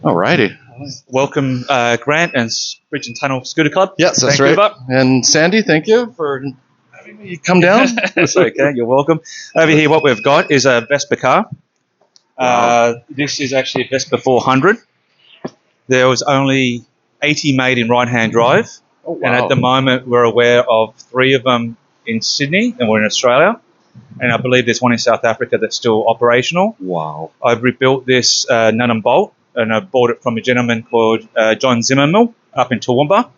Alrighty. Welcome, Grant and Bridge and Tunnel Scooter Club. Yes, that's Vancouver. right. And Sandy, thank you for having me come down. That's okay, you're welcome. Over here, what we've got is a Vespa car. Wow. This is actually a Vespa 400. There was only 80 made in right-hand drive. Oh, wow. And at the moment, we're aware of 3 of them in Sydney, and we're in Australia. And I believe there's one in South Africa that's still operational. Wow. I've rebuilt this nut and bolt, and I bought it from a gentleman called John Zimmermill up in Toowoomba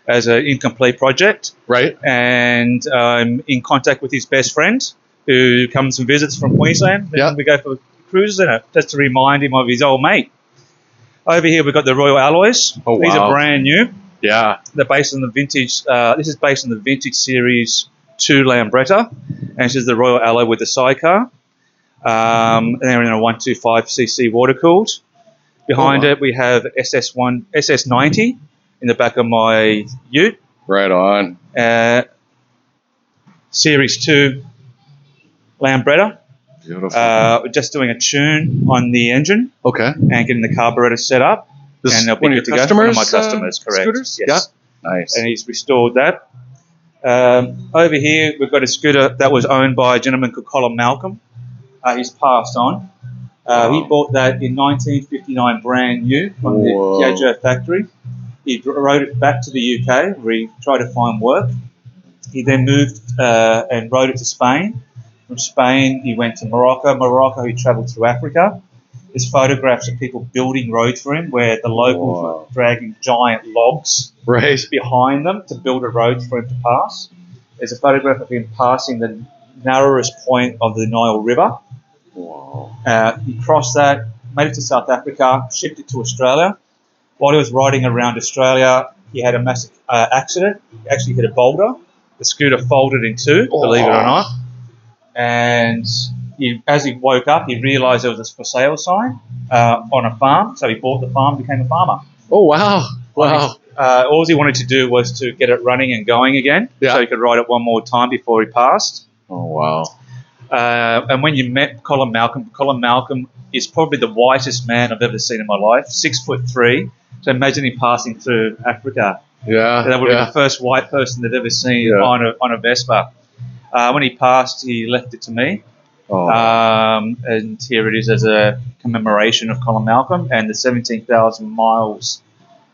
as an incomplete project. Right. And I'm in contact with his best friend who comes and visits from Queensland. Yeah. And we go for cruises in it just to remind him of his old mate. Over here we've got the Royal Alloys. Oh, wow. These are brand new. Yeah. They're based on the vintage. This is based on the vintage series 2 Lambretta, and this is the Royal Alloy with the sidecar. And they're in a 125cc water cooled. Behind it we have SS90 in the back of my ute. Right on. Series 2 Lambretta. Beautiful. We're just doing a tune on the engine Okay. and getting the carburetor set up. This and is they'll be one of good your to go. customers? One of my customers, correct. Scooters? Yes. Yeah. Nice. And he's restored that. Over here, we've got a scooter that was owned by a gentleman called Colin Malcolm. He's passed on. He bought that in 1959 brand new from the Whoa. Piaggio factory. He rode it back to the UK where he tried to find work. He then moved and rode it to Spain. From Spain, he went to Morocco. Morocco, he travelled through Africa. There's photographs of people building roads for him where the locals Wow. were dragging giant logs Right. behind them to build a road for him to pass. There's a photograph of him passing the narrowest point of the Nile River. Wow. He crossed that, made it to South Africa, shipped it to Australia. While he was riding around Australia, he had a massive accident. He actually hit a boulder. The scooter folded in 2, believe it or not. And as he woke up, he realised there was a for sale sign on a farm. So he bought the farm, became a farmer. Oh, wow. Wow. All he wanted to do was to get it running and going again, Yeah. so he could ride it one more time before he passed. Oh, wow. And when you met Colin Malcolm is probably the whitest man I've ever seen in my life, 6'3". So imagine him passing through Africa. Yeah. That would be Yeah. the first white person they've ever seen Yeah. on a Vespa. When he passed, he left it to me. Oh. And here it is as a commemoration of Colin Malcolm and the 17,000 miles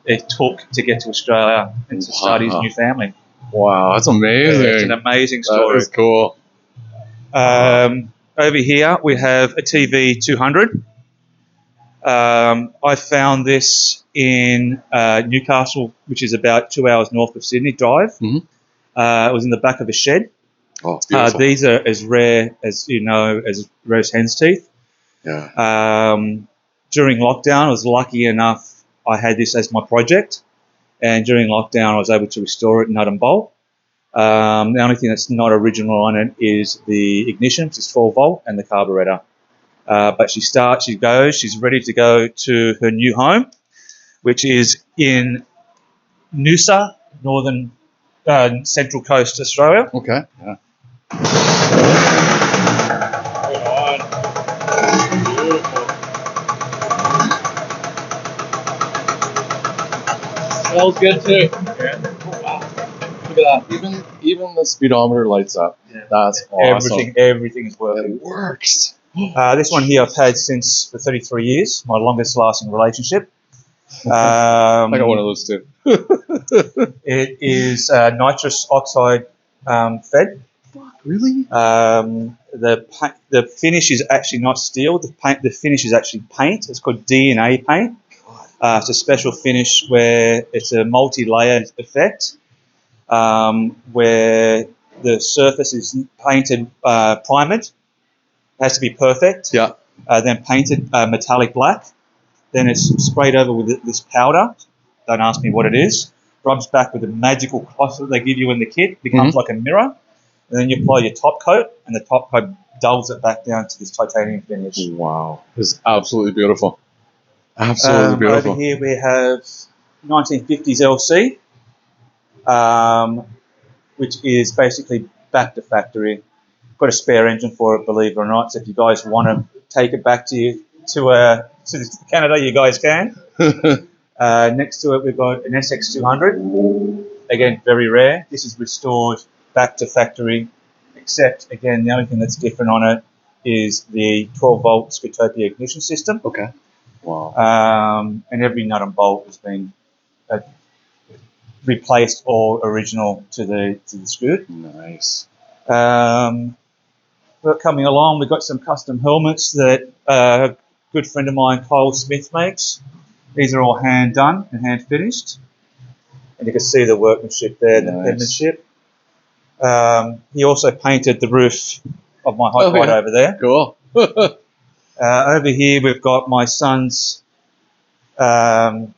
it took to get to Australia and to start his Wow. new family. Wow. That's amazing. It's an amazing That story. is cool. Over here we have a TV 200. I found this in Newcastle, which is about 2 hours north of Sydney Drive. Mhm. It was in the back of a shed. Oh, beautiful. These are as rare as rare as hen's teeth. Yeah. During lockdown, I was lucky enough I had this as my project, and during lockdown I was able to restore it nut and bolt. The only thing that's not original on it is the ignition, which is 12 volt, and the carburetor. But she's ready to go to her new home, which is in Noosa, northern central coast Australia. Okay. Yeah. Smells good too. Yeah. Wow. Look at that. Even the speedometer lights up. Yeah. That's awesome. Everything is working. It works. This one here I've had since for 33 years, my longest lasting relationship. I got one of those too. It is nitrous oxide fed. Really? The finish is actually not steel. The finish is actually paint. It's called DNA paint. It's a special finish where it's a multi-layered effect, where the surface is painted primed. It has to be perfect. Yeah. Then painted metallic black. Then it's sprayed over with this powder. Don't ask me what it is. Rubs back with a magical cloth that they give you in the kit. Becomes like a mirror. And then you apply your top coat, and the top coat dulls it back down to this titanium finish. Wow. It's absolutely beautiful. Absolutely beautiful. Over here we have 1950s LC, which is basically back to factory. Got a spare engine for it, believe it or not. So if you guys want to take it back to a to Canada, you guys can. Next to it, we've got an SX200. Again, very rare. This is restored back to factory, except, again, the only thing that's different on it is the 12-volt Scutopia ignition system. Okay. Wow. And every nut and bolt has been replaced or original to the Scoot. Nice. But coming along, we've got some custom helmets that a good friend of mine, Cole Smith, makes. These are all hand done and hand finished. And you can see the workmanship there, the penmanship. He also painted the roof of my hot rod over there. Cool. Over here, we've got my son's lowrider.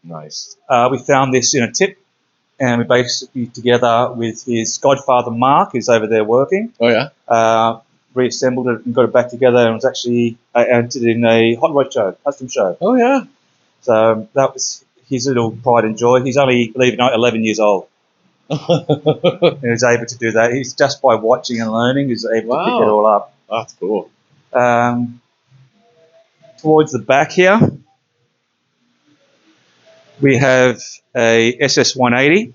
Nice. We found this in a tip, and we basically, together with his godfather Mark, who's over there working, Oh yeah. reassembled it and got it back together, and was actually entered in a hot rod show, custom show. Oh yeah. So that was his little pride and joy. He's only, believe it or not, 11 years old. And he was able to do that. He's just by watching and learning, he's able to pick it all up. That's cool. Towards the back here, we have a SS180.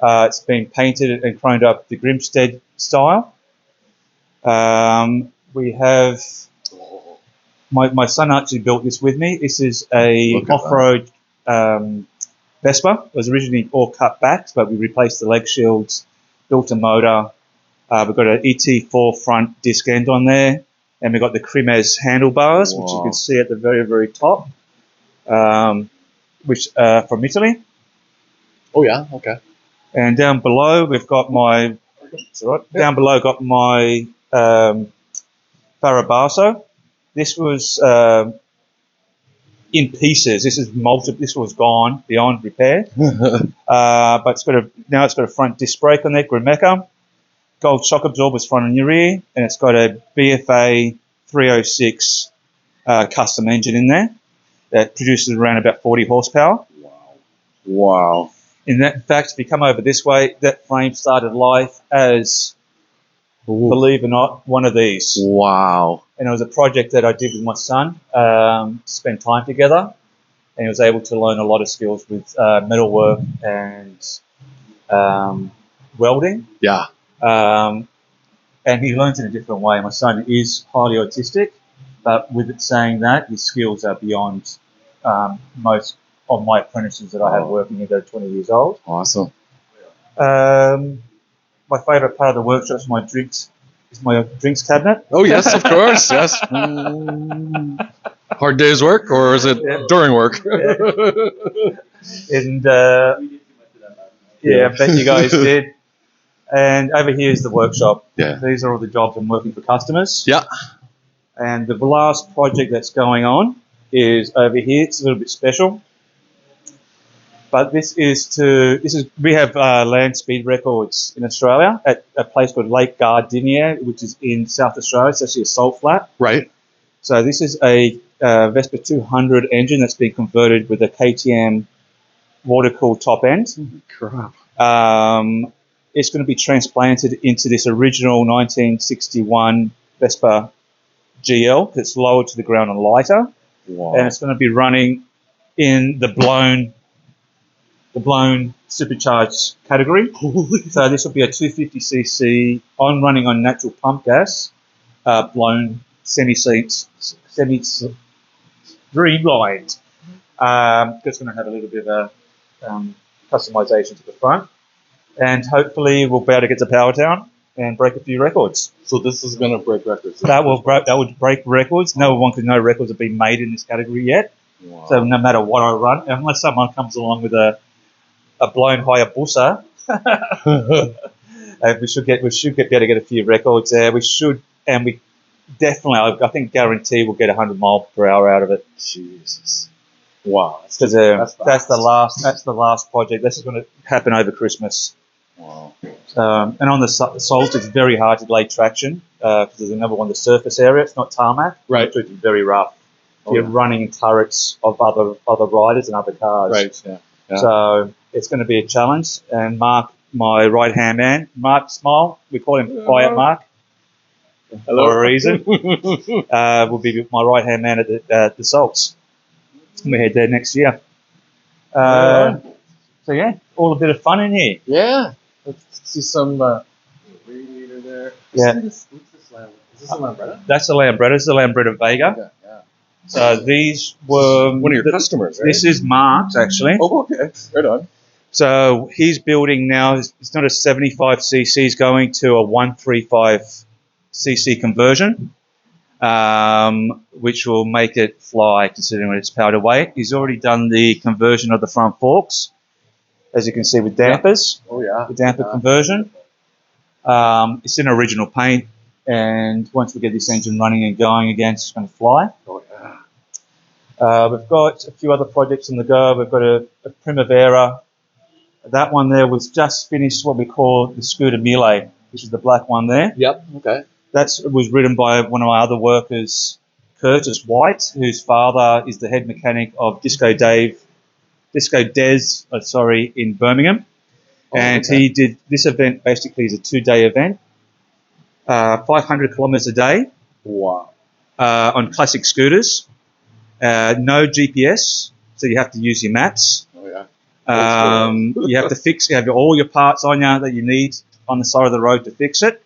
It's been painted and chromed up the Grimstead style. We have, my son actually built this with me. This is a off-road Vespa. It was originally all cut backs, but we replaced the leg shields, built a motor. We've got an ET4 front disc end on there, and we've got the Crimes handlebars, which you can see at the very, very top, which are from Italy. Oh yeah. Okay. And down below, we've got my, down below, got my Farabasso. This was in pieces. This was gone beyond repair. But it's got now it's got a front disc brake on there, Meccanica. Gold shock absorbers front and rear, and it's got a BFA 306 custom engine in there that produces around about 40 horsepower. Wow. In fact, if you come over this way, that frame started life as, believe it or not, one of these. Wow. And it was a project that I did with my son, to spend time together, and he was able to learn a lot of skills with metalwork and welding. Yeah. And he learns in a different way. My son is highly autistic, but with it saying that, his skills are beyond most of my apprentices that I have working here that are 20 years old. Awesome. My favourite part of the workshop is my drinks cabinet. Oh yes, of course. Yes. Hard day's work, or is it during work? And I bet you guys did. And over here is the workshop. Yeah. These are all the jobs I'm working for customers. Yeah. And the last project that's going on is over here. It's a little bit special. But we have land speed records in Australia at a place called Lake Gardenia, which is in South Australia. It's actually a salt flat. Right. So this is a Vespa 200 engine that's been converted with a KTM water-cooled top end. Crap. It's going to be transplanted into this original 1961 Vespa GL that's lower to the ground and lighter. Wow. And it's going to be running in the blown supercharged category. So this will be a 250cc running on natural pump gas, blown semi-streamlined. It's going to have a little bit of a customization to the front, and hopefully we'll be able to get to Powertown and break a few records. So this is going to break records. That would break records. No records have been made in this category yet. Wow. So no matter what I run, unless someone comes along with a blown Hayabusa, we should be able to get a few records there. We should, and we definitely, I think, guarantee we'll get 100 miles per hour out of it. Jesus. Wow. Because that's the last project. This is going to happen over Christmas. Wow. And on the soles, it's very hard to lay traction because there's another one, the surface area. It's not tarmac. Right. So it's very rough. You're running in turrets of other riders and other cars. Right. Yeah. So it's going to be a challenge. And Mark, my right-hand man, Mark Smile, we call him Quiet Mark. for a reason. Will be my right hand man at the Salts. We head there next year. So yeah, all a bit of fun in here. Yeah. Let's see some radiator there. Yeah. What's this lamb? Is this a Lambretta? That's the Lambretta. It's the Lambretta Vega. Yeah. So these were One of your customers, right? This is Mark's actually. Oh, okay. Right on. So he's building now. It's not a 75cc. He's going to a 135cc conversion, which will make it fly considering its power to weight. He's already done the conversion of the front forks, as you can see with dampers. Oh yeah. The damper conversion. It's in original paint, and once we get this engine running and going again, it's going to fly. Oh yeah. We've got a few other projects on the go. We've got a Primavera. That one there was just finished what we call the Scooter Meccanica, which is the black one there. Yep. Okay. That was ridden by one of my other workers, Curtis White, whose father is the head mechanic of Disco Des, in Birmingham. And he did this event basically is a 2-day event, 500 kilometres a day. Wow. On classic scooters, no GPS, so you have to use your maps. Oh yeah. You have to you have all your parts on you that you need on the side of the road to fix it.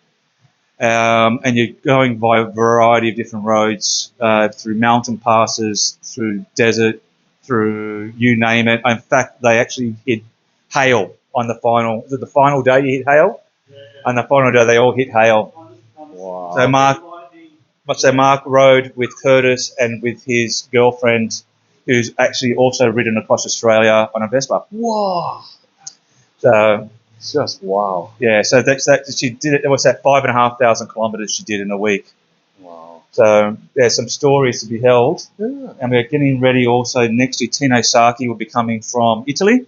And you're going by a variety of different roads, through mountain passes, through desert, through you name it. In fact, they actually hit hail on the final day you hit hail? On the final day they all hit hail. Wow. So Mark rode with Curtis and with his girlfriend, who's actually also ridden across Australia on a Vespa. Whoa. So Just wow. yeah, so that she did it. It was that 5,500 kilometres she did in a week. Wow. So there's some stories to be held, Yeah. and we're getting ready. Also next year, Tino Saki will be coming from Italy,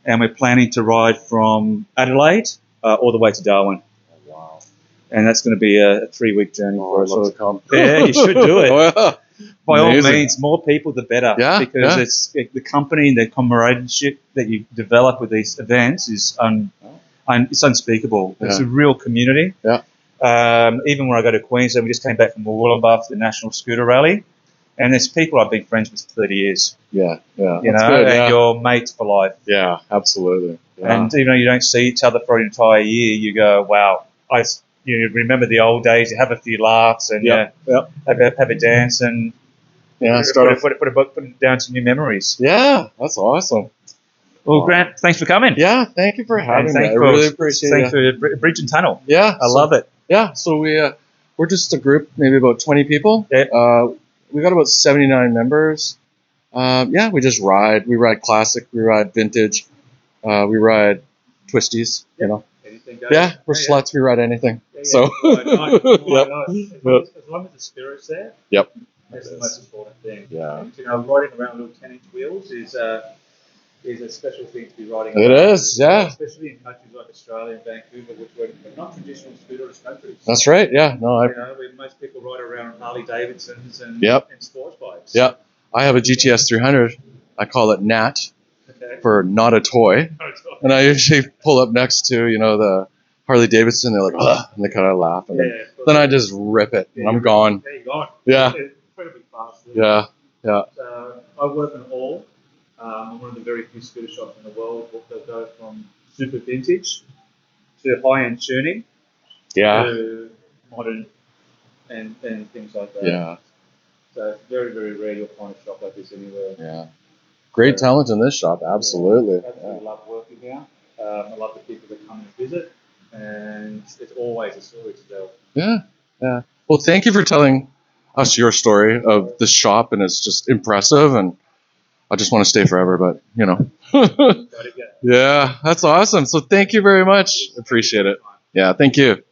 and we're planning to ride from Adelaide all the way to Darwin. Oh, wow. And that's going to be a 3-week journey for us. Let's come. Yeah, you should do it. Oh, yeah. By all Amazing. means, more people the better. Yeah, because it's the company and the camaraderie that you develop with these events is it's unspeakable. It's a real community. Yeah. Even when I go to Queensland, we just came back from Wollongbar for the National Scooter Rally, and there's people I've been friends with for 30 years. Yeah. You That's know, good, and you're mates for life. Yeah, absolutely. Yeah. And even though you don't see each other for an entire year, you go, wow, you remember the old days. You have a few laughs and have a dance and put down some new memories. Yeah, that's awesome. Well, Grant, thanks for coming. Yeah, thank you for having me. I for, really appreciate it. Thanks for Bridge and Tunnel. Yeah, I love it. Yeah, so we're just a group, maybe about 20 people. Yeah. We got about 79 members. We just ride. We ride classic. We ride vintage. We ride twisties. You know. Anything goes. Yeah, we're sluts. We ride anything. So. As long as the spirit's there. Yep. That's the most important thing. Yeah. And, riding around little 10-inch wheels is a special thing to be riding. It is, yeah. Especially in countries like Australia and Vancouver, which were not traditional scooterless countries. That's right. Yeah. No. Where most people ride around Harley Davidsons and sports bikes. Yeah. I have a GTS 300. I call it Nat for not a toy. And I usually pull up next to the Harley Davidson. They're like, ugh, and they kind of laugh. And then I just rip it, and I'm gone. There you go. Yeah. It's incredibly fast. Yeah. So I work on all. I'm one of the very few scooter shops in the world that go from super vintage to high-end tuning to modern and things like that. Yeah. So it's very, very rare you'll find a shop like this anywhere. Yeah. Great talent in this shop, absolutely. I absolutely love working here. I love the people that come and visit, and it's always a story to tell. Yeah. Well, thank you for telling us your story of this shop, and it's just impressive, and I just want to stay forever, but Yeah, that's awesome. So thank you very much. Appreciate it. Yeah, thank you.